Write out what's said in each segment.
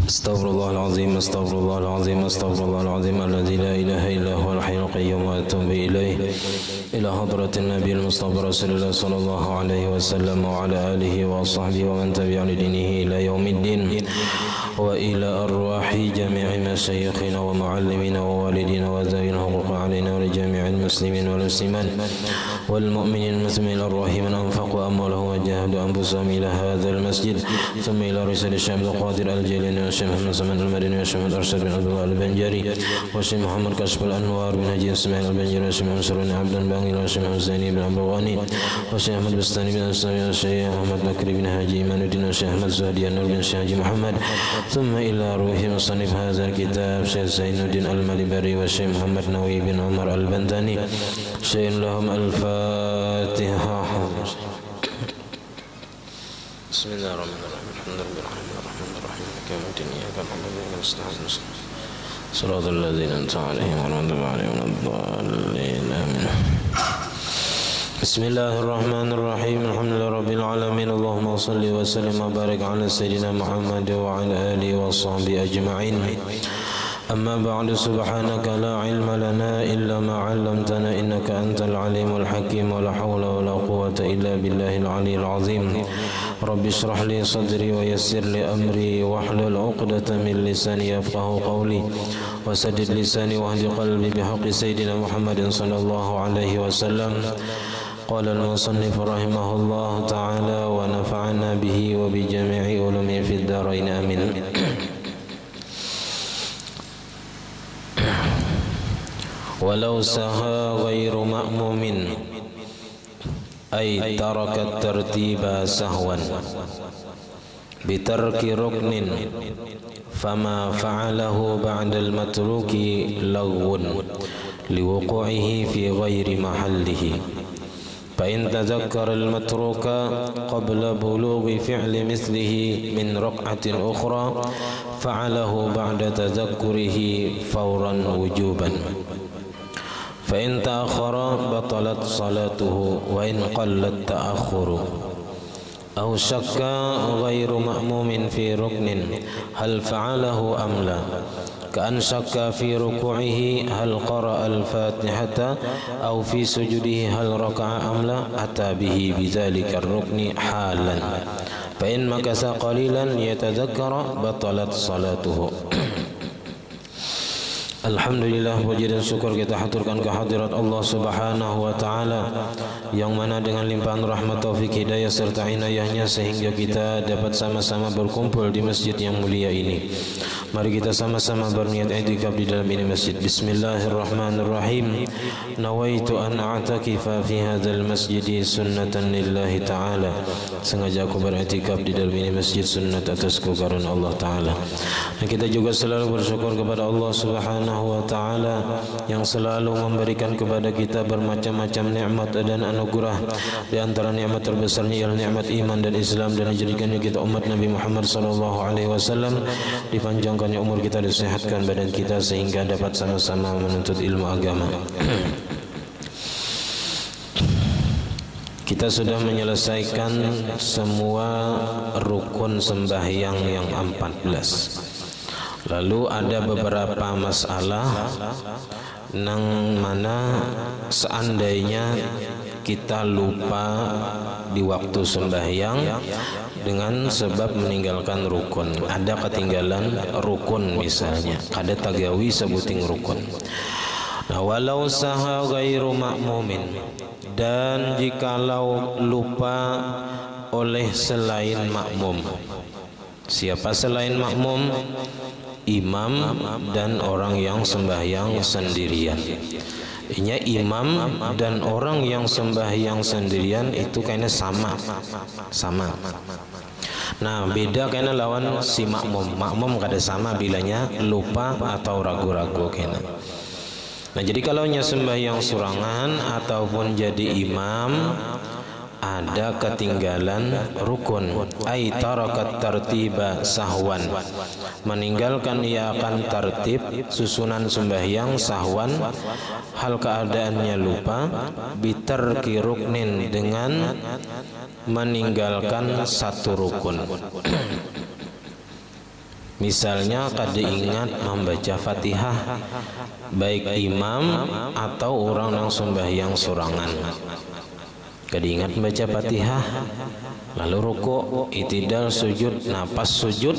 Astaghfirullahaladzim, astaghfirullahaladzim, astaghfirullahaladzim alladzi la ilaha illa huwal hayyul qayyum wa atubu ilaih ila hadratin nabiyil mustafa rasulillah sallallahu alaihi wasallam wa ala alihi wa sahbihi wa man tabi'a lidinihi ila yaumiddin wa ila arwahi jami'i masyayikhina wa muallimina wa walidina wa zawina huquqa alaina wa li jami'il muslimin wal muslimat wal mu'minin muslimin arrahimin anfaqu amwalahum wa jahadu anfusahum ila hadzal masjid thumma ila risal syekh Abdul Qadir al-Jailani Syekh Muhammad Zaman al-Madini wa Syekh Muhammad Arsyad bin Abdullah al-Banjari wa Syekh Muhammad Kashf al-Anwar bin Haji Ismail al-Banjari wa Syekh Muhammad Saruni Abdan Bangil wa Syekh Muhammad Zaini bin Abdul Ghani wa Syekh Ahmad Bustani bin Asnawi wa Syekh Ahmad Bakri bin Haji Imanuddin wa Syekh Ahmad Zuhdi An-Nur bin Syekh Haji Muhammad thumma ila ruhi musannif hadzal kitab Syekh Zainuddin al-Malibari wa Syekh Muhammad Nawawi bin Umar al-Bantani Syekh lahum al-Fatihah. Bismillahirrahmanirrahim. صراط الذين أنعمت عليهم غير المغضوب عليهم ولا الضالين آمين. بسم الله الرحمن الرحيم الحمد لله رب العالمين اللهم صل وسلم وبارك على سيدنا محمد وعلى آله وصحبه أجمعين. أما بعد سبحانك لا علم لنا إلا ما علمتنا إنك أنت العليم الحكيم ولا حول ولا قوة إلا بالله العلي العظيم. رب اشرح لي صدري ويسر لي أمري واحلل عقدة من لساني يفقه قولي وسدد لساني واهد قلبي بحق سيدنا محمد صلى الله عليه وسلم. قال المصنف رحمه الله تعالى ونفعنا به وبجميع علومه في الدارين آمين. ولو سهى غير مأموم أي ترك الترتيب سهوا بترك ركن فما فعله بعد المتروك لغو لوقوعه في غير محله. فإن تذكر المتروك قبل بلوغ فعل مثله من ركعة أخرى فعله بعد تذكره فورا وجوبا. فإن تأخر بطلت صلاته وإن قل التأخر. أو شك غير مأموم في ركن هل فعله أم لا كأن شك في ركوعه هل قرأ الفاتحة أو في سجوده هل ركع أم لا أتى به بذلك الركن حالا. فإن مكث قليلا يتذكر بطلت صلاته. Alhamdulillah, puji dan syukur kita haturkan kehadirat Allah Subhanahu wa taala yang mana dengan limpahan rahmat taufik hidayah serta inayahnya sehingga kita dapat sama-sama berkumpul di masjid yang mulia ini. Mari kita sama-sama berniat i'tikaf di dalam ini masjid. Bismillahirrahmanirrahim. Nawaitu an a'takifa fi hadzal masjid sunnatan lillahi ta'ala. Sengaja aku beriktikaf di dalam ini masjid sunnat atasku karena Allah taala. Dan kita juga selalu bersyukur kepada Allah Subhanahu wa ta'ala yang selalu memberikan kepada kita bermacam-macam nikmat dan anugerah. Di antara nikmat terbesarnya ialah nikmat iman dan Islam, dan dijadikannya kita umat Nabi Muhammad sallallahu alaihi wasallam, dipanjangkannya umur kita, disehatkan badan kita sehingga dapat sama-sama menuntut ilmu agama. Kita sudah menyelesaikan semua rukun sembahyang yang 14. Lalu ada beberapa masalah yang mana seandainya kita lupa di waktu sembahyang dengan sebab meninggalkan rukun, ada ketinggalan rukun misalnya, ada tagawi sebuting rukun. Nah, walau saha ghairu ma'mumin, dan jikalau lupa oleh selain makmum. Siapa selain makmum? Imam dan orang yang sembahyang sendirian. Ini imam dan orang yang sembahyang sendirian itu kayaknya sama. Nah, beda kayaknya lawan si makmum. Makmum kada sama bilanya lupa atau ragu-ragu kayaknya. Nah, jadi kalau nya sembahyang surangan ataupun jadi imam ada ketinggalan rukun, ai tarakat tartiba sahwan, meninggalkan ia akan tertib susunan sembahyang sahwan, hal keadaannya lupa, bitarki ruknin, dengan meninggalkan satu rukun. Misalnya kada ingat membaca Fatihah, baik imam atau orang yang sembahyang sorangan. Kada ingat membaca Fatihah, lalu rukuk, itidal, sujud. Nah pas sujud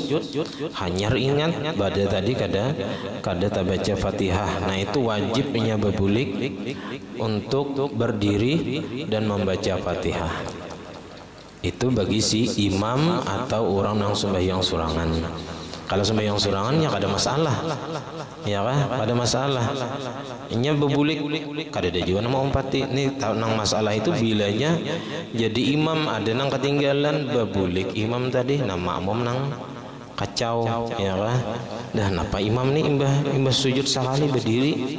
hanyar ingat pada tadi kada baca Fatihah. Nah itu wajibnya bebulik untuk berdiri dan membaca Fatihah. Itu bagi si imam atau orang yang sembahyang sorangan. Kalau sembahyang sorangan ya kada masalah, ya kan? Kada masalah. Inya bebulik, kada ada juga nama umpati. Ini nang masalah itu bilanya jadi imam ada nang ketinggalan bebulik imam tadi, nama makmum nang kacau, ya kan? Dah napa imam ni imbah sujud sekali berdiri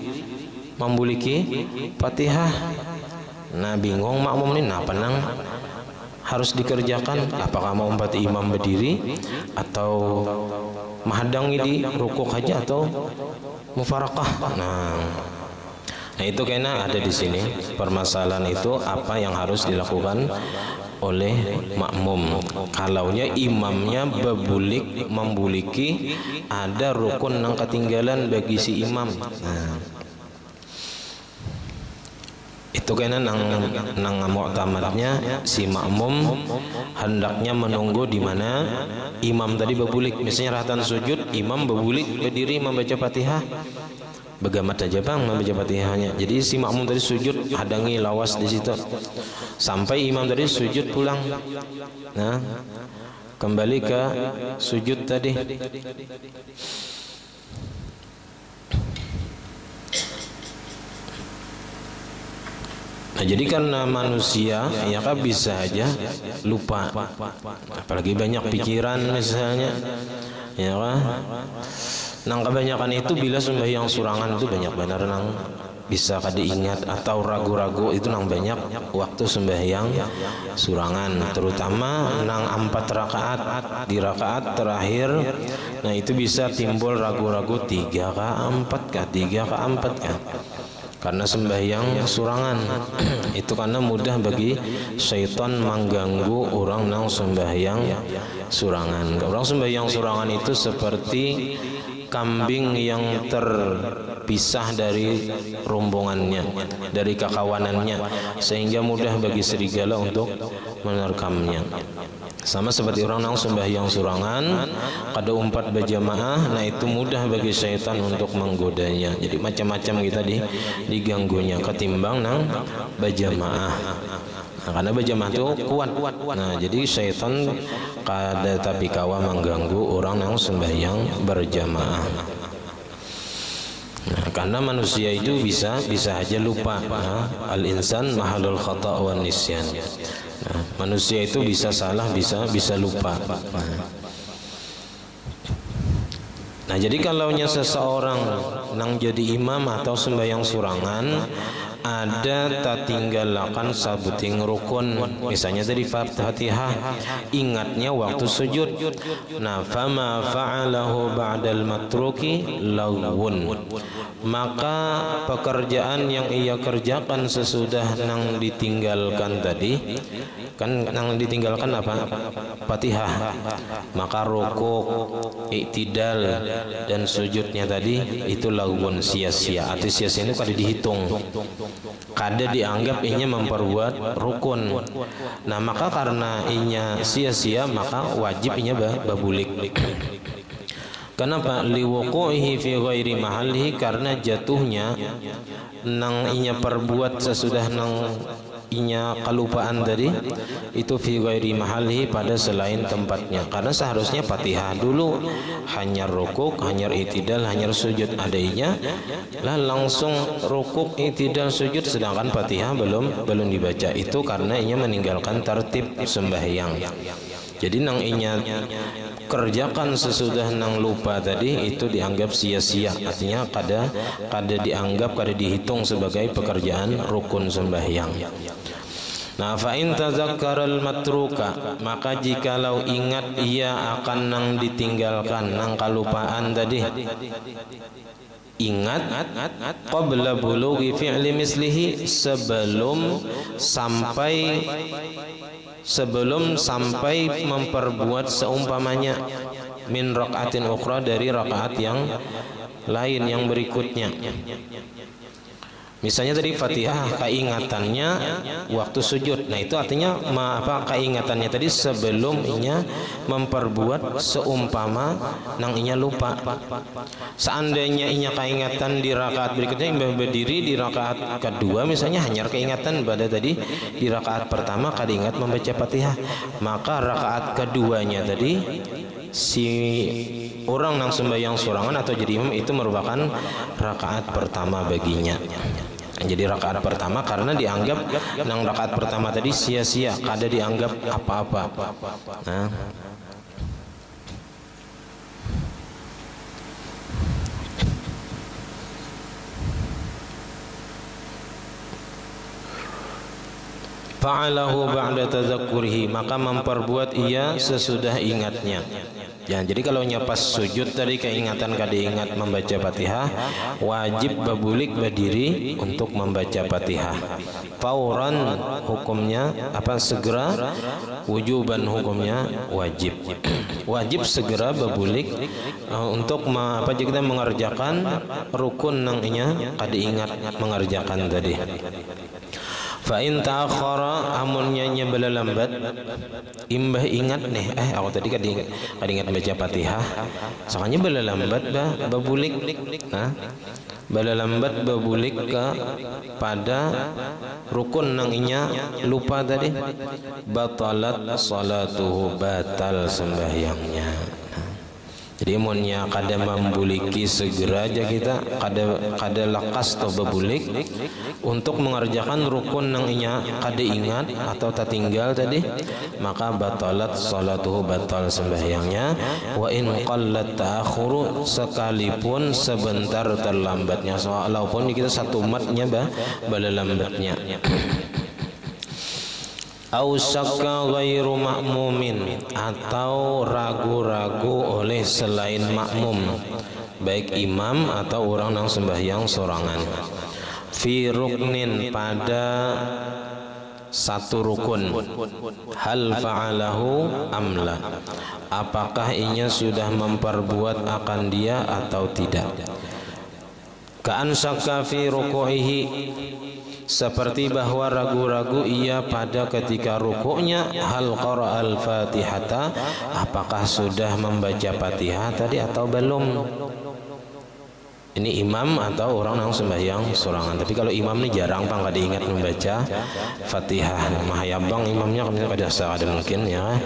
membuliki Fatihah. Nah bingung makmum ni napa nang harus dikerjakan, apakah mau umpati imam berdiri atau mahadang di rukuk aja atau mufarakah. Nah itu kena ada di sini permasalahan itu apa yang harus dilakukan oleh makmum. Kalaunya imamnya bebulik membuliki ada rukun yang ketinggalan bagi si imam. Itu kena nang mu'tamadnya si makmum hendaknya menunggu di mana imam tadi bebulik. Misalnya rahatan sujud, imam bebulik berdiri membaca Fatihah, begamat aja bang membaca Fatihahnya. Jadi si makmum tadi sujud hadangi lawas di situ sampai imam tadi sujud pulang. Nah kembali ke sujud tadi. Nah jadi karena manusia ya kan bisa aja lupa, apalagi banyak pikiran misalnya, ya kan. Nang kebanyakan itu bila sembahyang surangan itu banyak benar nang bisa kada ingat atau ragu-ragu itu nang banyak waktu sembahyang surangan, terutama nang 4 rakaat di rakaat terakhir. Nah itu bisa timbul ragu-ragu 3 kah 4 kah 3 kah 4 kah. Karena sembahyang surangan itu karena mudah bagi syaitan mengganggu orang yang sembahyang surangan. Orang sembahyang surangan itu seperti kambing yang terpisah dari rombongannya, dari kakawanannya, sehingga mudah bagi serigala untuk menerkamnya. Sama seperti orang yang sembahyang surangan kada umpat berjamaah, nah itu mudah bagi syaitan untuk menggodanya. Jadi macam-macam kita diganggunya ketimbang nang berjamaah. Nah, karena berjamaah itu kuat. Nah jadi syaitan kada tapi kawa mengganggu orang yang sembahyang berjamaah. Nah, karena manusia itu bisa aja lupa. Al-insan mahalul khata' wan nisyan. Nah, manusia itu bisa salah, bisa lupa. Nah, jadi kalaunya seseorang nang jadi imam atau sembahyang surangan ada tatinggalakan sabuting rukun, misalnya dari Fatihah ingatnya waktu sujud. Nah fama fa'alahu ba'dal matruki lawun, maka pekerjaan yang ia kerjakan sesudah nang ditinggalkan tadi, kan nang ditinggalkan apa? Fatihah, maka rukuk, iktidal dan sujudnya tadi itu lawun, sia-sia. Arti sia-sia itu kada dihitung, kada dianggap inya memperbuat rukun. Nah maka karena inya sia-sia maka wajib inya babulik. Kenapa? Liwuqu'ihi fi ghairi mahallihi, karena jatuhnya nang inya perbuat sesudah nang inya kelupaan tadi itu fi ghairi mahallihi, pada selain tempatnya. Karena seharusnya Fatihah dulu, hanya rukuk, hanya itidal, hanya sujud adanya lah langsung rukuk, itidal, sujud, sedangkan Fatihah belum dibaca. Itu karena inya meninggalkan tertib sembahyang. Jadi nang inya kerjakan sesudah nang lupa tadi itu dianggap sia-sia, artinya kada dianggap, kada dihitung sebagai pekerjaan rukun sembahyang. Nah fa in tazakkaral matruka, maka jikalau ingat ia akan nang ditinggalkan, nang kalupaan tadi, ingat qabla bulughi fi'li mislihi, sebelum sampai memperbuat seumpamanya. min rakaatin ukhra, dari rakaat yang lain yang berikutnya. Misalnya tadi Fatihah keingatannya waktu sujud. Nah itu artinya keingatannya tadi sebelum inya memperbuat seumpama nang inya lupa. Seandainya inya keingatan di rakaat berikutnya imbah berdiri di rakaat kedua misalnya hanya keingatan pada tadi di rakaat pertama kada ingat membaca Fatihah, maka rakaat keduanya tadi si orang nang sembahyang sorangan atau jadi imam itu merupakan rakaat pertama baginya. Jadi rakaat pertama karena dianggap nang rakaat pertama tadi sia-sia, kada dianggap apa-apa. Nah, fa'alahu ba'da tadzakkurihi, maka memperbuat ia sesudah ingatnya. Ya, jadi kalau pas sujud tadi keingatan kada ingat membaca Fatihah, wajib babulik berdiri untuk membaca Fatihah. Fauran hukumnya segera, wujuban hukumnya wajib. Wajib segera babulik untuk kita mengerjakan rukun nang inya kada ingat mengerjakan tadi. Fa in ta'akhkhara, amunnya bala lambat imbah ingat nih aku tadi kada ingat baca Fatihah, sakanya bala lambat babulik. Nah, bala lambat babulik pada rukun nang inya lupa tadi, batalat salatuhu, batal sembahyangnya. Jadi munnya kada membuliki segera aja kita kada lekas to babulik untuk mengerjakan rukun nang inya kada ingat atau tertinggal tadi, maka batalat salatuhu, batal sembahyangnya. Wa in qallat ta'akhuru, sekalipun sebentar terlambatnya, walaupun kita satu matnya bala lambatnya. Au syakka ghairu ma'mumin, atau ragu-ragu oleh selain makmum, baik imam atau orang yang sembahyang sorangan. Fi ruknin, pada satu rukun. Hal fa'alahu amla, apakah inya sudah memperbuat akan dia atau tidak. Ka'an syakka fi ruku'ihi, seperti bahwa ragu-ragu ia pada ketika rukuknya, hal qara'al fatihata, apakah sudah membaca Fatihah tadi atau belum. Ini imam atau orang yang sembahyang sorangan. Tapi kalau imam ini jarang kada ingat membaca Fatihah, mahayabang imamnya kada ada mungkin ya,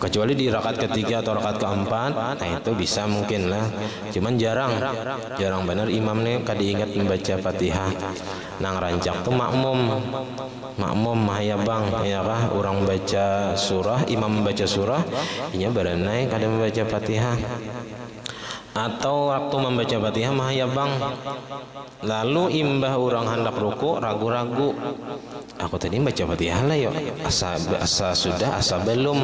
kecuali di rakaat ketiga atau rakaat keempat, nah itu bisa mungkin lah. Cuman jarang benar imam nih kada ingat membaca Fatihah. Nang rancak tuh makmum mahayabang ya kah, orang baca surah, imam membaca surah, inya berenai kada membaca Fatihah. Atau waktu membaca Fatihah mahayabang, lalu imbah orang hendak ruku ragu-ragu, aku tadi baca Fatihah lah yuk, asa sudah asa belum.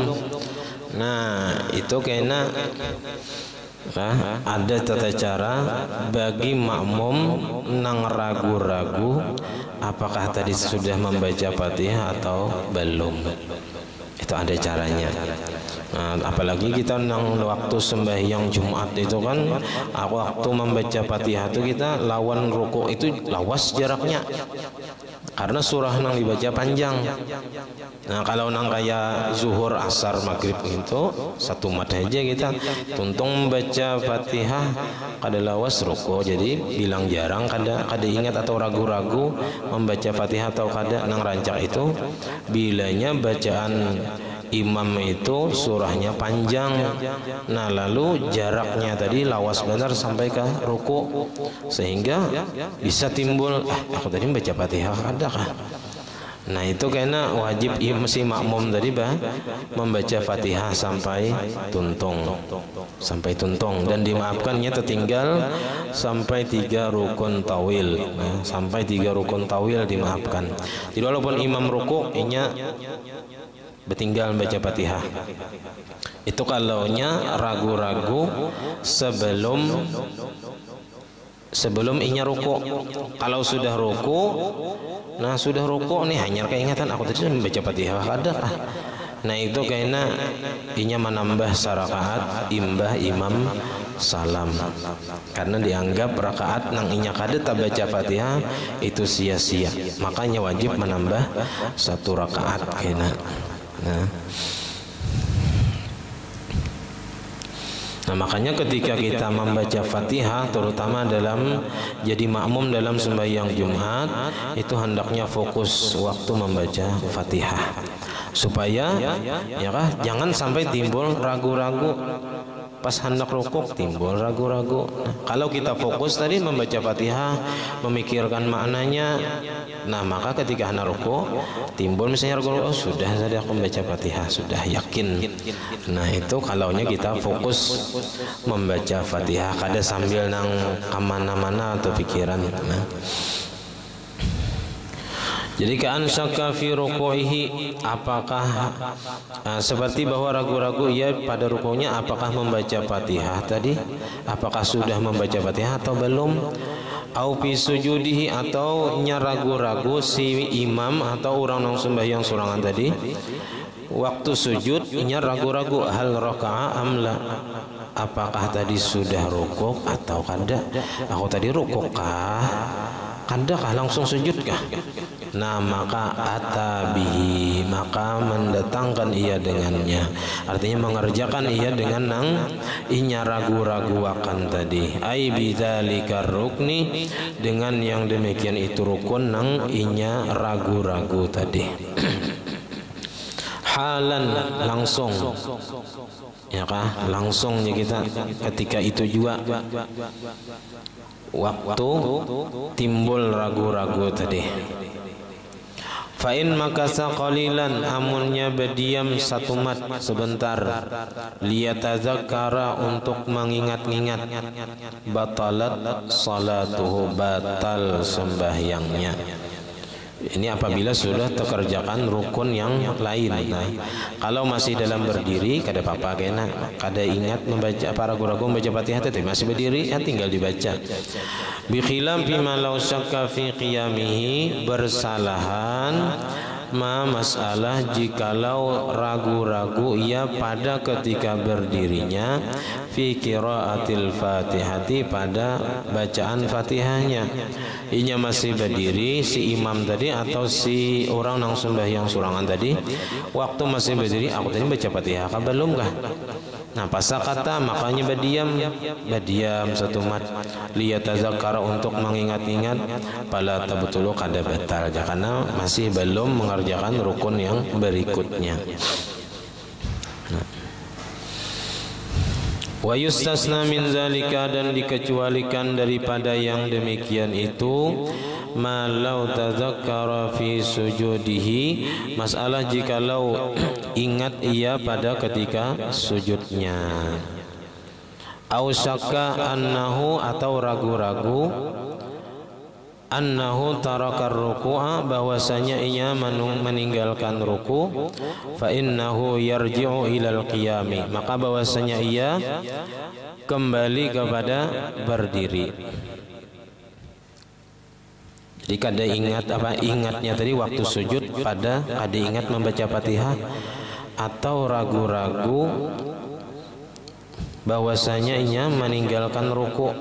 Nah itu kena ada tata cara bagi makmum nang ragu-ragu apakah tadi sudah membaca Fatihah atau belum. Itu ada caranya. Nah, apalagi kita nang waktu sembahyang Jumat itu kan, waktu membaca Fatihah itu kita lawan rukuk itu lawas jaraknya, karena surah nang dibaca panjang. Nah kalau nang kayak zuhur, asar, maghrib itu satu mat aja kita tuntung membaca Fatihah kada lawas rukuk, jadi bilang jarang kada ingat atau ragu-ragu membaca Fatihah atau kada. Nang rancak itu bilanya bacaan imam itu surahnya panjang, nah lalu jaraknya tadi lawas benar sampai ke ruku, sehingga bisa timbul aku tadi baca Fatihah ada kah. Nah itu karena wajib si makmum tadi membaca Fatihah sampai tuntung, dan dimaafkannya tertinggal sampai 3 rukun tawil. Nah, sampai 3 rukun tawil dimaafkan. Jadi walaupun imam ruku inya bertinggal baca Fatihah. Itu kalaunya ragu-ragu sebelum inya ruku. Kalau sudah ruku, nah sudah ruku nih hanya keingatan aku tadi membaca Fatihah ada. Nah itu kayaknya inya menambah sarakaat imbah imam salam, karena dianggap rakaat nang inya kada tak baca Fatihah itu sia-sia, makanya wajib menambah 1 rakaat kayaknya. Nah makanya ketika kita membaca Fatihah, terutama dalam jadi makmum dalam sembahyang Jumat, itu hendaknya fokus waktu membaca Fatihah, supaya ya kah, jangan sampai timbul ragu-ragu pas hendak rukuk, timbul ragu-ragu. Nah, kalau kita fokus tadi membaca Fatihah, memikirkan maknanya, nah maka ketika hendak rukuk timbul misalnya ragu, oh sudah tadi aku membaca Fatihah, sudah yakin. Nah itu kalaunya kita fokus membaca Fatihah, kada sambil nang kemana-mana atau pikiran. Nah. Jadi kan syakka fi ruku'ihi, apakah seperti bahwa ragu-ragu ia pada rukunya apakah membaca Fatihah tadi, apakah sudah membaca Fatihah atau belum, au fi sujudihi, atau nya ragu-ragu si imam atau orang nang sembahyang sorangan tadi waktu sujud nya ragu-ragu hal raka'a amla, apakah tadi sudah rukuk atau kada, aku tadi rukuk kah, kada kah langsung sujud kah. Nah maka atabihi, maka mendatangkan ia dengannya, artinya mengerjakan ia dengan nang inya ragu-ragu akan tadi, ai bidzalika rukni, dengan yang demikian itu rukun nang inya ragu-ragu tadi. Halan, langsung, ya kah, langsungnya kita ketika itu juga waktu timbul ragu-ragu tadi. Fa'in makasa qalilan, amunnya berdiam 1 mat sebentar, liyatazakkara, untuk mengingat-ingat, batalat salatuhu, batal sembahyangnya. Ini apabila sudah terkerjakan rukun yang lain. Nah, kalau masih dalam berdiri kada apa-apa, kena kada ingat membaca apa, ragu-ragu membaca Fatihah tadi masih berdiri ya tinggal dibaca. Bi khilafi ma law syakka fi qiyamihi, bersalahan masalah jikalau ragu-ragu ia pada ketika berdirinya, fi qiraatil Fatihati, pada bacaan Fatihahnya. Inya masih berdiri si imam tadi atau si orang nang sembahyang surangan tadi, waktu masih berdiri aku tadi baca Fatihah kah belum kah? Nah pasakata, makanya berdiam 1 mat, liyatazakkara, untuk mengingat-ingat, pala tabtulu, kada batal karena masih belum mengerjakan rukun yang berikutnya. Wa yustasna min zalika, dan dikecualikan daripada yang demikian itu, malau tazakkara fi sujudihi, masalah jikalau ingat ia pada ketika sujudnya, au syakka annahu, atau ragu-ragu, annahu tarakar ruku'a, bahwasanya ia meninggalkan ruku, fa innahu yarji'u ilal qiyami, maka bahwasanya ia kembali kepada berdiri. Jadi kada ingat apa, ingatnya tadi waktu sujud pada kada ingat membaca Fatihah, atau ragu-ragu bahwasanya ia meninggalkan ruku.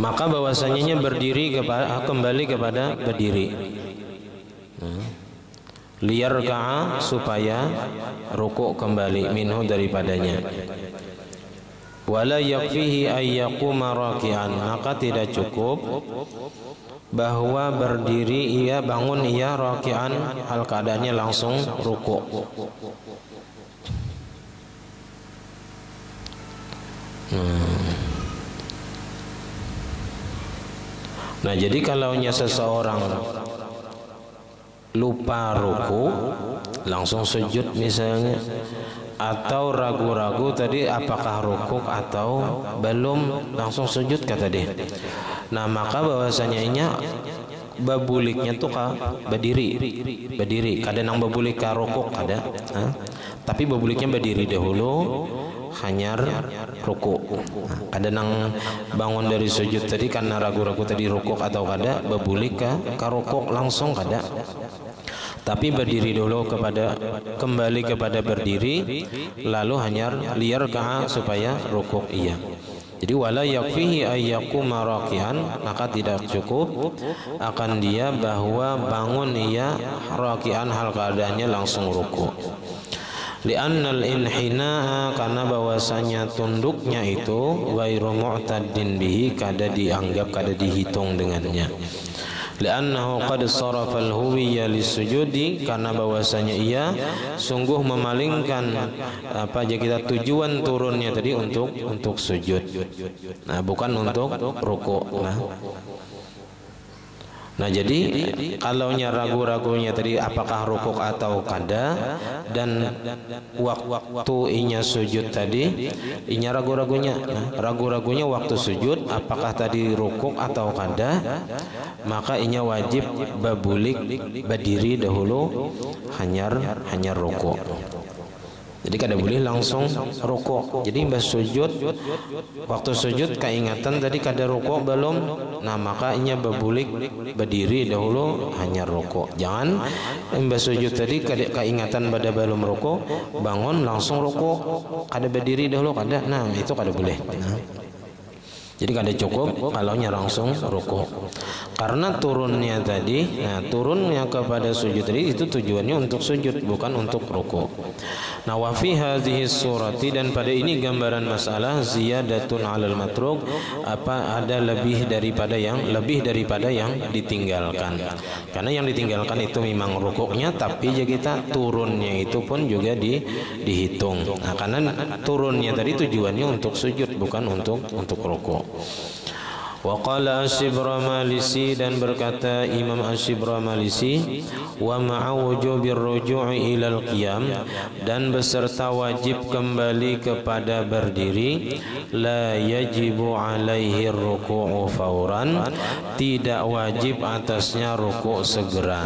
Maka bahwasanya berdiri kembali kepada berdiri, liyarka'a, supaya rukuk kembali, minhu, daripadanya. Wala yakfihi ayyaquma raki'an, maka tidak cukup bahwa berdiri ia bangun ia raki'an, hal keadaannya langsung rukuk. Nah jadi kalaunya seseorang lupa ruku langsung sujud misalnya, atau ragu-ragu tadi apakah rukuk atau belum langsung sujud kata dia, nah maka bahwasanya babuliknya tuh berdiri, kadang nang babulik ka rukuk kada, tapi babuliknya berdiri dahulu, hanyar ruku. Kadang bangun dari sujud tadi karena ragu-ragu tadi rukuk atau kada, bebulik ke rukuk langsung kada. Tapi berdiri dulu kembali kepada berdiri, lalu hanyar liar supaya rukuk iya. Jadi wala yakfihi ayyakuma raki'an, maka tidak cukup akan dia bahwa bangun ia raki'an hal keadaannya langsung ruku. Li'annal inhina'a, karena bahwasanya tunduknya itu ghairu mu'taddin bihi, kada dianggap, kada dihitung dengannya. Li'annahu qad sarafa al-huwiyya lisujudi, karena bahwasanya ia sungguh memalingkan apa aja kita tujuan turunnya tadi untuk sujud. Nah, bukan untuk ruku. Nah, jadi kalaunya ragu-ragunya tadi apakah rukuk atau kada, dan waktu inya sujud tadi inya ragu-ragunya. Nah, ragu-ragunya waktu sujud apakah tadi rukuk atau kada, maka inya wajib babulik berdiri dahulu hanyar rukuk. Jadi kada boleh langsung rukuk. Jadi mbah sujud, waktu sujud keingatan tadi kada rukuk belum, nah maka inya bebulik berdiri dahulu hanya rukuk. Jangan mbah sujud tadi keingatan pada belum rukuk, bangun langsung rukuk, kada berdiri dahulu kada. Nah itu kada boleh. Jadi kada cukup kalau langsung rukuk. Karena turunnya tadi, nah turunnya kepada sujud tadi itu tujuannya untuk sujud, bukan untuk rukuk. Nah, wa fi hadhihi surati, dan pada ini gambaran masalah ziyadatun 'alal matruk, apa ada lebih daripada yang ditinggalkan. Karena yang ditinggalkan itu memang rukuknya, tapi kita turunnya itu pun juga dihitung. Nah, karena turunnya tadi tujuannya untuk sujud, bukan untuk rukuk. Wa qala Asy-Syibramalisi, dan berkata Imam Asy-Syibramalisi, wa ma'a wujubir ruju'i ilal qiyam, dan beserta wajib kembali kepada berdiri, la yajibu alaihi ruku'u fauran, tidak wajib atasnya rukuk segera.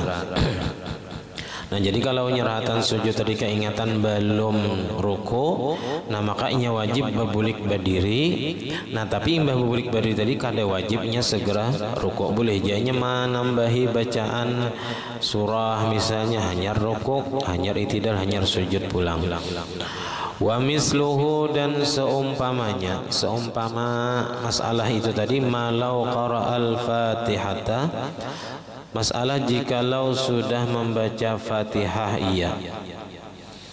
Nah, jadi kalau nyerahatan sujud tadi keingatan belum ruku, nah maka inya wajib bebulik berdiri. Nah, tapi imbah bebulik berdiri tadi kada wajibnya segera ruku. Boleh jadinya menambahi bacaan surah misalnya hanyar ruku, hanyar itidal, hanyar sujud pulang. Wa misluhu, dan seumpama masalah itu tadi, malau qara'al fatihata, masalah jikalau sudah membaca Fatihah ia,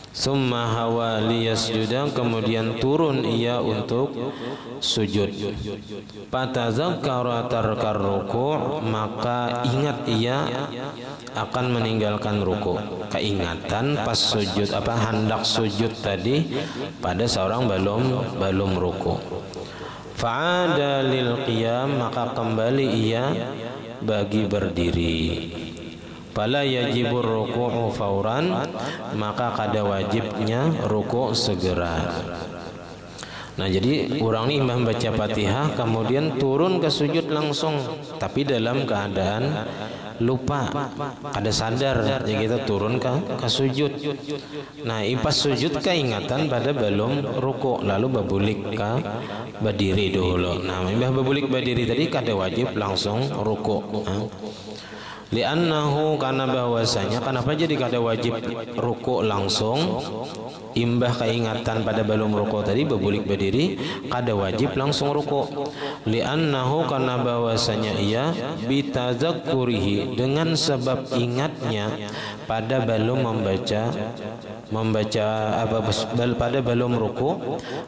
summa hawa liyasjuda, kemudian turun ia untuk sujud, fatazakkara tarkar ruku', maka ingat ia akan meninggalkan ruku'. Keingatan pas sujud hendak sujud tadi pada seorang belum ruku'. Fa'ada lil qiyam, maka kembali ia bagi berdiri. Fala yajibur ruku'u fauran, maka kada wajibnya ruku' segera. Nah, jadi orang ini membaca Fatihah kemudian turun ke sujud langsung, tapi dalam keadaan lupa, kada sadar, jadi kita turun ke sujud. Nah, pas sujud keingatan pada belum ruku', lalu bebulik ke berdiri dulu. Nah, bebulik berdiri tadi kada wajib langsung ruku'. Li'annahu, karena bahwasanya kenapa jadi kada wajib ruku' langsung? Imbah keingatan pada belum ruku' tadi bebulik berdiri, kada wajib langsung ruku'. Li'annahu, karena bahwasanya ia bitadzakkurihi, dengan sebab ingatnya pada belum pada belum ruku',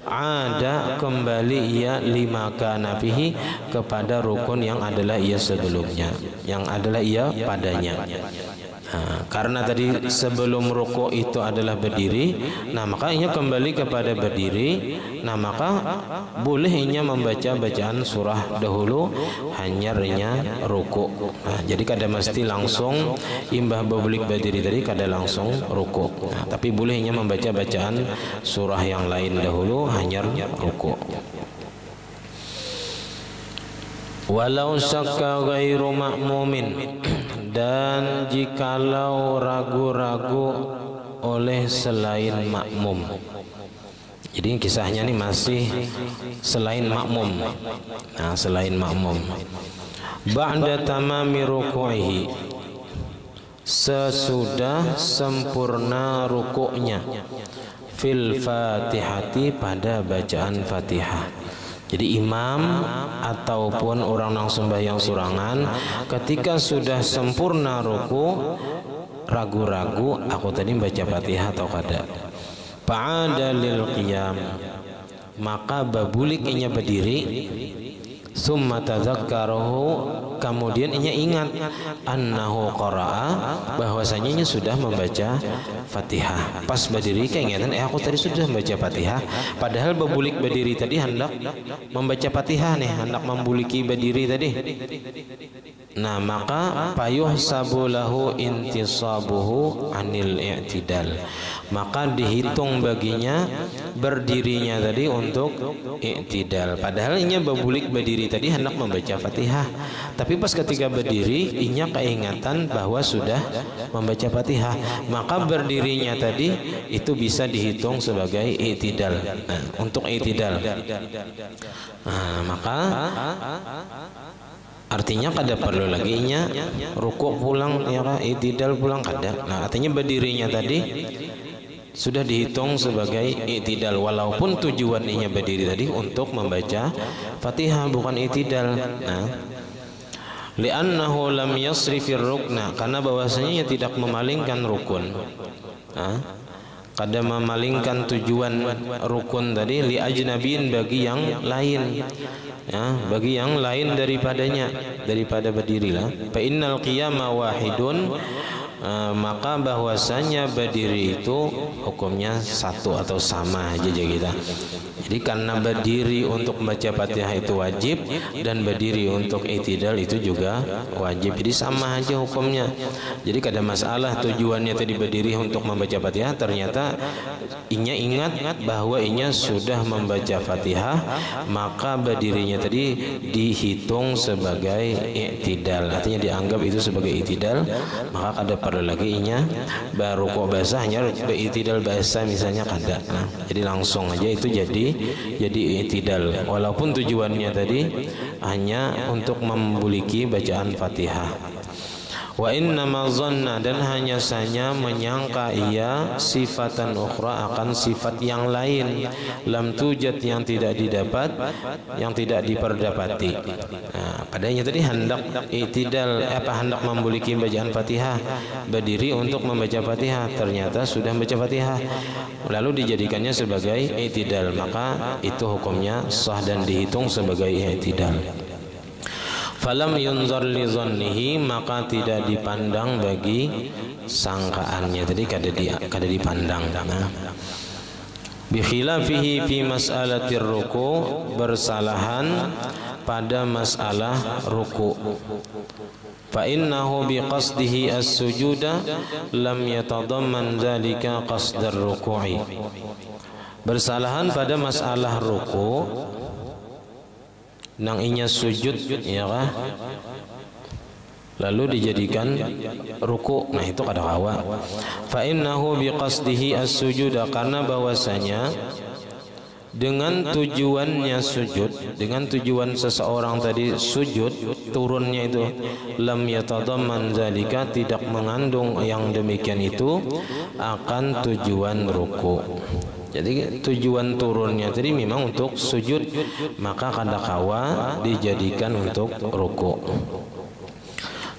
ada kembali ia lima kana fihi, kepada rukun yang adalah ia sebelumnya, yang adalah ia padanya. Nah, karena tadi sebelum ruku' itu adalah berdiri, nah maka ia kembali kepada berdiri, nah maka boleh ia membaca bacaan surah dahulu hanyarnya ruku'. Nah, jadi kada mesti langsung imbah bebulik berdiri tadi kada langsung ruku'. Nah, tapi boleh ia membaca bacaan surah yang lain dahulu hanyar ruku'. Walau syakka ghairu ma'mumin, dan jikalau ragu-ragu oleh selain makmum. Jadi kisahnya ini masih selain makmum. Nah, selain makmum. Ba'da tamami ruku'ihi, sesudah sempurna rukuknya, fil fatihati, pada bacaan Fatihah. Jadi imam ataupun orang yang sembahyang surangan ketika sudah sempurna ruku, ragu-ragu aku tadi baca Fatihah atau kada, fa'ada lil qiyam, maka babulik inya berdiri, summa tadzakkarahu, kemudian inya ingat annahu qara'a, bahwasanya inya sudah membaca Fatihah. Pas berdiri keingatan aku tadi sudah membaca Fatihah, padahal babulik berdiri tadi hendak membaca Fatihah nih, hendak membuliki berdiri tadi. Nah, maka payuhsabu lahu intisabuhu anil i'tidal, maka dihitung baginya berdirinya tadi untuk i'tidal. Padahal inya babulik berdiri tadi hendak membaca Fatihah, tapi pas ketika berdiri inya keingatan bahwa sudah membaca Fatihah, maka berdirinya tadi itu bisa dihitung sebagai i'tidal. Nah, untuk i'tidal, nah, maka artinya kada perlu lagi nya rukuk pulang, ya kan, i'tidal pulang kada. Nah, artinya berdirinya tadi sudah dihitung sebagai i'tidal, walaupun tujuannya berdiri tadi untuk membaca Fatihah bukan i'tidal. Nah, li'annahu lam yasrifir rukna, karena bahwasanya tidak memalingkan rukun. Nah, kada memalingkan tujuan rukun tadi li ajnabin, bagi yang lain, ya, bagi yang lain daripada berdirilah. Fa innal qiyama wahidun, maka bahwasanya berdiri itu hukumnya satu atau sama aja kita. Jadi karena berdiri untuk membaca Fatihah itu wajib, dan berdiri untuk i'tidal itu juga wajib. Jadi sama aja hukumnya. Jadi kada masalah tujuannya tadi berdiri untuk membaca Fatihah, ternyata inya ingat bahwa inya sudah membaca Fatihah, maka berdirinya tadi dihitung sebagai i'tidal. Artinya dianggap itu sebagai i'tidal, maka kada perlu lagi inya baru kok basahnya i'tidal basah misalnya kada. Nah, jadi langsung aja itu jadi i'tidal, walaupun tujuannya tadi hanya untuk membuliki bacaan Fatihah. Wa innama zanna, dan hanya saja menyangka ia sifatan ukhra, akan sifat yang lain, lam tujad, yang tidak didapat, yang tidak diperdapati. Nah, padanya tadi hendak i'tidal, hendak membuliki bacaan Fatihah, berdiri untuk membaca Fatihah, ternyata sudah membaca Fatihah lalu dijadikannya sebagai i'tidal, maka itu hukumnya sah dan dihitung sebagai i'tidal. Falam yunzar li zannihi, maka tidak dipandang bagi sangkaannya, tadi kada dipandang. Nah, bi khilafihi fi mas'alatir ruku, bersalahan pada masalah ruku. Fa innahu bi qasdihi as-sujuda lam yatadamman dzalika qasdar ruku'i. Bersalahan pada masalah ruku, nang inya sujud, ya kah? Lalu dijadikan ruku, nah itu kada kawa. Fa innahu biqasdihi as-sujuda, karena bahwasanya dengan tujuannya sujud, dengan tujuan seseorang tadi sujud, turunnya itu lam yatadamman zalika, tidak mengandung yang demikian itu akan tujuan ruku. Jadi tujuan turunnya tadi memang untuk sujud, maka kada kawa dijadikan untuk ruku.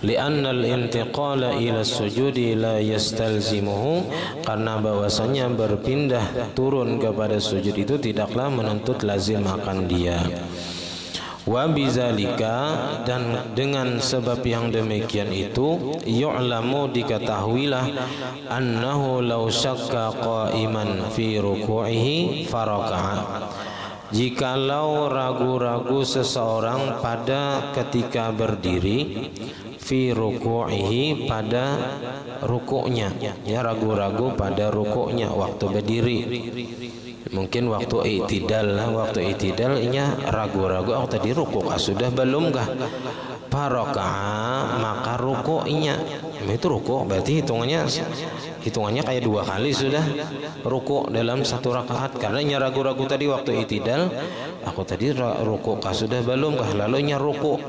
Li'anna al-intiqala ila sujudi la yastalzimuhu, karena bahwasanya berpindah turun kepada sujud itu tidaklah menuntut lazim akan dia. Wa bizalika, dan dengan sebab yang demikian itu, yu'lamu, diketahuilah, annahu law syakka qa'iman fi ruku'ihi faraka'a, jikalau ragu-ragu seseorang pada ketika berdiri, fi ruku'ihi, pada rukuknya, ya, ragu-ragu pada rukuknya waktu berdiri. Mungkin waktu i'tidal, waktu i'tidal inya ragu-ragu, oh tadi rukuk sudah belum kah? Faraka'a, maka rukuknya. itu rukuk, berarti hitungannya kayak 2 kali sudah rukuk dalam 1 rakaat. Karena nya ragu-ragu tadi waktu i'tidal, aku tadi rukuk kah sudah belum kah, lalu nya rukuk.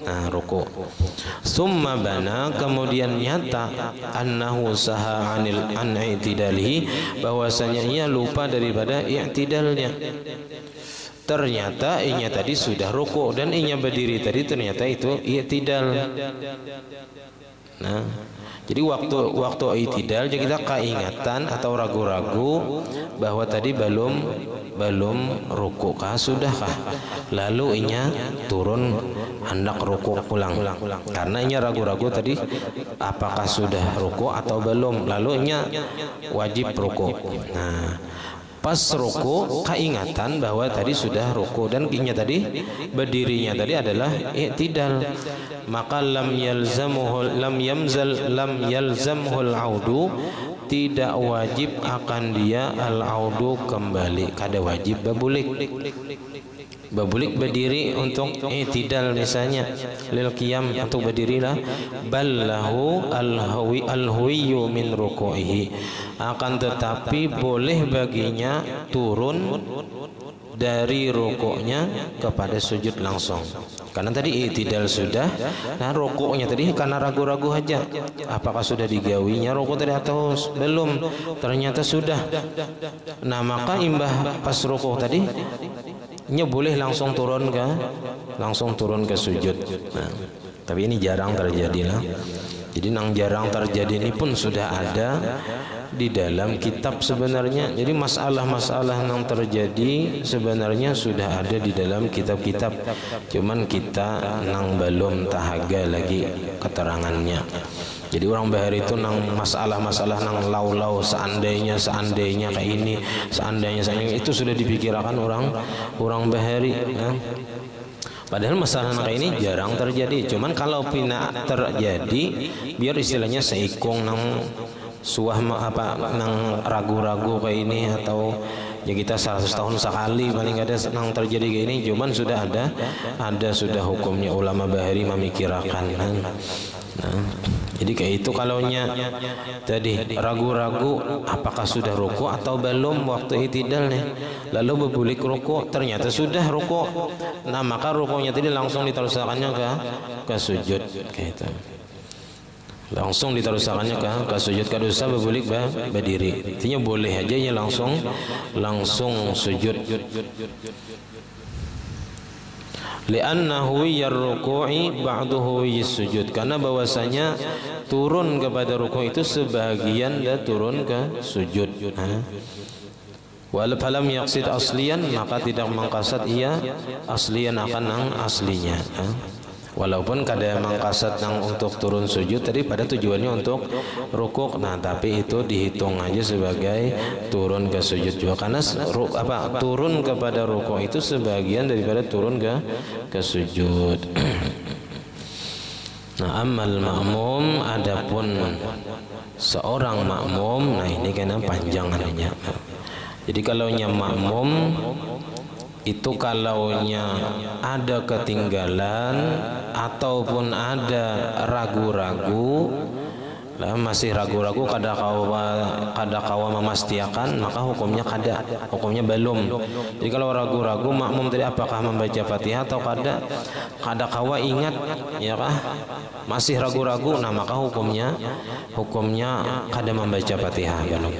Nah, rukuk. Summa bana, kemudian nyata annahu saha an i'tidalihi, bahwasanya ia lupa daripada i'tidalnya. Ternyata inya tadi sudah rukuk dan inya berdiri tadi ternyata itu i'tidal. Nah, jadi waktu i'tidal jadi kita keingatan atau ragu-ragu bahwa tadi belum rukuk kah sudahkah, lalu inya turun hendak rukuk pulang karena inya ragu-ragu tadi apakah sudah rukuk atau belum, lalu inya wajib rukuk. Nah, pas ruku keingatan bahwa tadi sudah ruku dan inya tadi berdirinya tadi adalah i'tidal, maka lam yalzamhul audu, tidak wajib akan dia al-audu kembali, kada wajib babulik berdiri untuk i'tidal misalnya lil qiyam untuk berdirilah, ballahu al-huwiyyu min ruku'ihi, akan tetapi boleh baginya turun dari rukuknya kepada sujud langsung. Karena tadi i'tidal sudah, nah rukuknya tadi karena ragu-ragu aja apakah sudah digawinya rukuk tadi atau belum, ternyata sudah. Nah, maka imbah pas rukuk tadi nya boleh langsung turun ke sujud. Nah, tapi ini jarang terjadi lah. Jadi nang jarang terjadi ini pun sudah ada di dalam kitab sebenarnya. Jadi masalah-masalah yang terjadi sebenarnya sudah ada di dalam kitab-kitab. Cuman kita nang belum tahaga lagi keterangannya. Jadi orang Bahari itu nang masalah-masalah nang lau-lau seandainya kayak ini, seandainya itu sudah dipikirkan orang Bahari. Ya. Padahal masalah kayak ini jarang terjadi. Cuman kalau pina terjadi, biar istilahnya seikung nang suah nang ragu-ragu kayak ini, atau ya kita 100 tahun sekali paling ada nang terjadi kayak ini. Cuman sudah ada sudah hukumnya, ulama Bahari memikirkan. Nah, jadi kayak itu kalaunya tadi ragu-ragu apakah sudah ruku atau belum waktu i'tidal nih, lalu berbulik ruku ternyata sudah ruku. Nah, maka rukunya tadi langsung diterusakannya ke sujud kayak itu. Langsung diterusakannya ke sujud, kada usah berbulik berdiri. Intinya boleh aja ya langsung sujud. Li'annahu yarruku'i ba'duhu yisujud, karena bahwasanya turun kepada ruku' itu sebagian dan turun ke sujud. Wal falam yaqsid asliyan, maka tidak mengkasat ia asliyan akan nang aslinya. Walaupun kada mengkasat nang untuk turun sujud tadi pada tujuannya untuk rukuk. Nah, tapi itu dihitung aja sebagai turun ke sujud juga, karena turun kepada rukuk itu sebagian daripada turun ke sujud. Nah, amal makmum, adapun seorang makmum, nah ini kena panjangannya. Jadi kalaunya makmum itu kalaunya ada ketinggalan ataupun ada ragu-ragu, masih ragu-ragu kada kawa memastikan, maka hukumnya belum. Jadi kalau ragu-ragu makmum tadi apakah membaca Fatihah atau kada kawa ingat ya kah, masih ragu-ragu, nah maka hukumnya kada membaca Fatihah belum.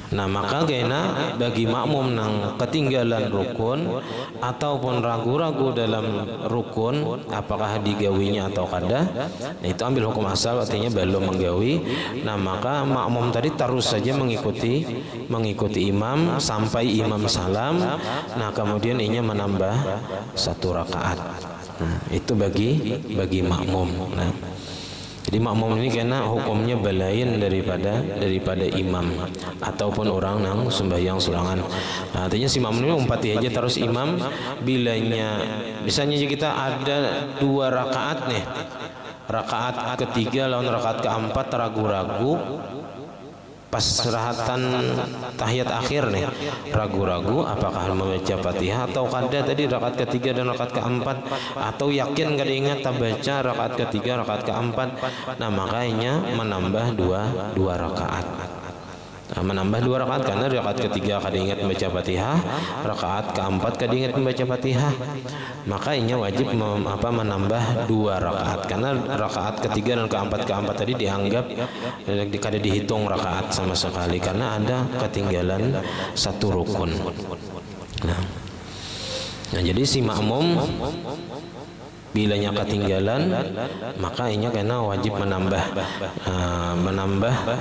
Nah, maka kena bagi makmum nang ketinggalan rukun ataupun ragu-ragu dalam rukun apakah digawinya atau kada, nah itu ambil hukum asal, artinya belum menggawi. Nah, maka makmum tadi terus saja mengikuti imam sampai imam salam. Nah, kemudian inya menambah 1 rakaat. Nah, itu bagi makmum. Nah, jadi makmum ini kena hukumnya belain daripada imam ataupun orang nang sembahyang surangan. Nah, artinya si makmum ini umpati aja terus imam, bilanya misalnya kita ada 2 rakaat nih, rakaat ketiga lawan rakaat keempat ragu-ragu, pas serahatan tahiyat akhir nih ragu-ragu apakah membaca Fatihah atau kada tadi rakaat ketiga dan rakaat keempat, atau yakin kada ingat tak baca rakaat ketiga rakaat keempat, nah makanya menambah dua rakaat. Menambah 2 rakaat karena rakaat ketiga kada ingat membaca Fatihah, rakaat keempat kada ingat membaca Fatihah, makanya wajib menambah 2 rakaat karena rakaat ketiga dan keempat tadi dianggap kada dihitung rakaat sama sekali karena ada ketinggalan satu rukun. Nah, jadi si makmum bilanya ketinggalan maka ini karena wajib menambah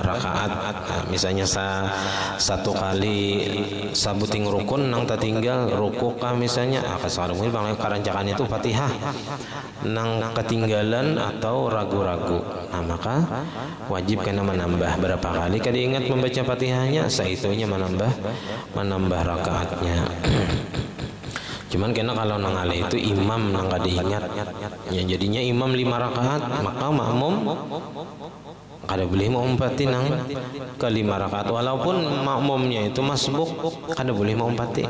rakaat. Misalnya satu kali sabuting rukun nang tertinggal ruku kah misalnya kasarung bang karancakan itu Fatihah nang ketinggalan atau ragu-ragu, nah maka wajib karena menambah berapa kali kada ingat membaca Fatihahnya saitunya menambah rakaatnya. Cuman karena kalau nang ale itu imam nang kada ingat ya jadinya imam 5 rakaat maka makmum kada boleh mengumpati nang ke 5 rakaat walaupun makmumnya itu masbuk kada boleh mengumpati.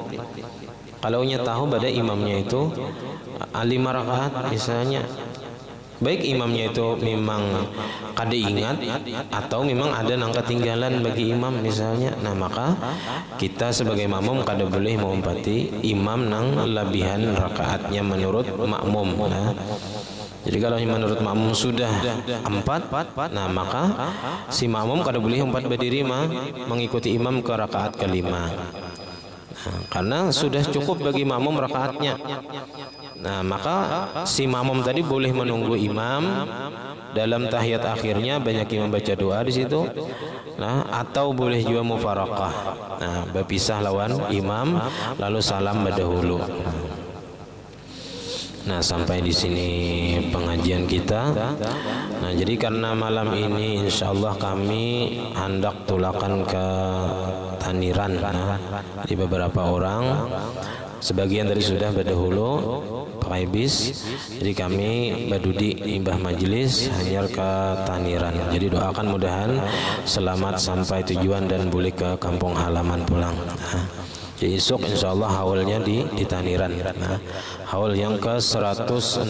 Kalau nya tahu pada imamnya itu 5 rakaat misalnya, baik imamnya itu memang kada ingat atau memang ada nang ketinggalan bagi imam misalnya, nah maka kita sebagai makmum kada boleh mengumpati imam nang lebihan rakaatnya menurut makmum. Nah, jadi kalau menurut makmum sudah 4, nah maka si makmum kada boleh umpat berdiri mengikuti imam ke rakaat kelima. Nah, karena sudah cukup bagi makmum rakaatnya. Nah, maka si makmum tadi boleh menunggu imam dalam tahiyat akhirnya banyak yang membaca doa di situ. Nah, atau boleh juga mufaraqah. Nah, berpisah lawan imam lalu salam berdahulu. Nah, sampai di sini pengajian kita. Nah, jadi karena malam ini insyaallah kami hendak tulakan ke Taniran di beberapa orang. Sebagian dari sudah berdahulu pakai bis, jadi kami badudi imbah majelis hanya ke Taniran. Jadi doakan mudahan selamat sampai tujuan dan boleh ke kampung halaman pulang. Jadi esok insyaallah haulnya di Taniran. Nah, haul yang ke 164.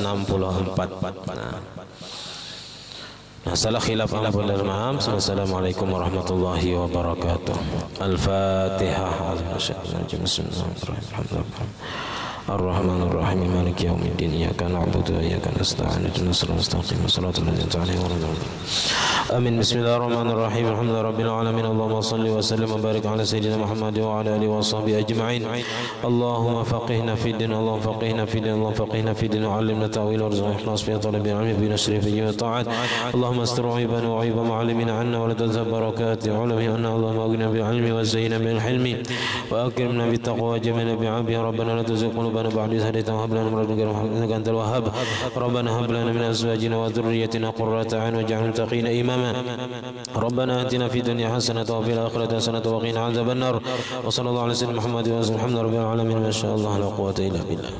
Nah, salah khilaf ampun dan maaf. Assalamualaikum warahmatullahi wabarakatuh. Al-Fatihah. الرحمن الرحيم مالك يوم الدين إياك نعبد وإياك نستعين اهدنا الصراط المستقيم صراط الذين أنعمت عليهم غير المغضوب عليهم آمين. بسم الله الرحمن الرحيم الحمد لله رب العالمين اللهم صل وسلم وبارك على سيدنا محمد وعلى آله وصحبه أجمعين. اللهم فقهنا في الدين اللهم فقهنا في الدين اللهم فقهنا في الدين وعلمنا التأويل وارزقنا الإخلاص في طلب العلم بنشر في جميع الطاعات. اللهم استر عيوبنا وعيوب معلمنا عنا ولا تنسى بركات علمه عنا. اللهم أغننا بالعلم وزينا بالحلم وأكرمنا بالتقوى وجملنا بعافية. ربنا لا تزغ قلوبنا بعد إذ هديتنا وهب لنا من لدنك رحمة إنك أنت الوهاب. ربنا هب لنا من أزواجنا وذريتنا قرة أعين واجعلنا للمتقين إماما. ربنا آتنا في الدنيا حسنة وفي الآخرة حسنة وقنا عذاب النار. وصلى الله على سيدنا محمد وعلى آله وصحبه الحمد لله رب العالمين. ما شاء الله لا قوة إلا بالله.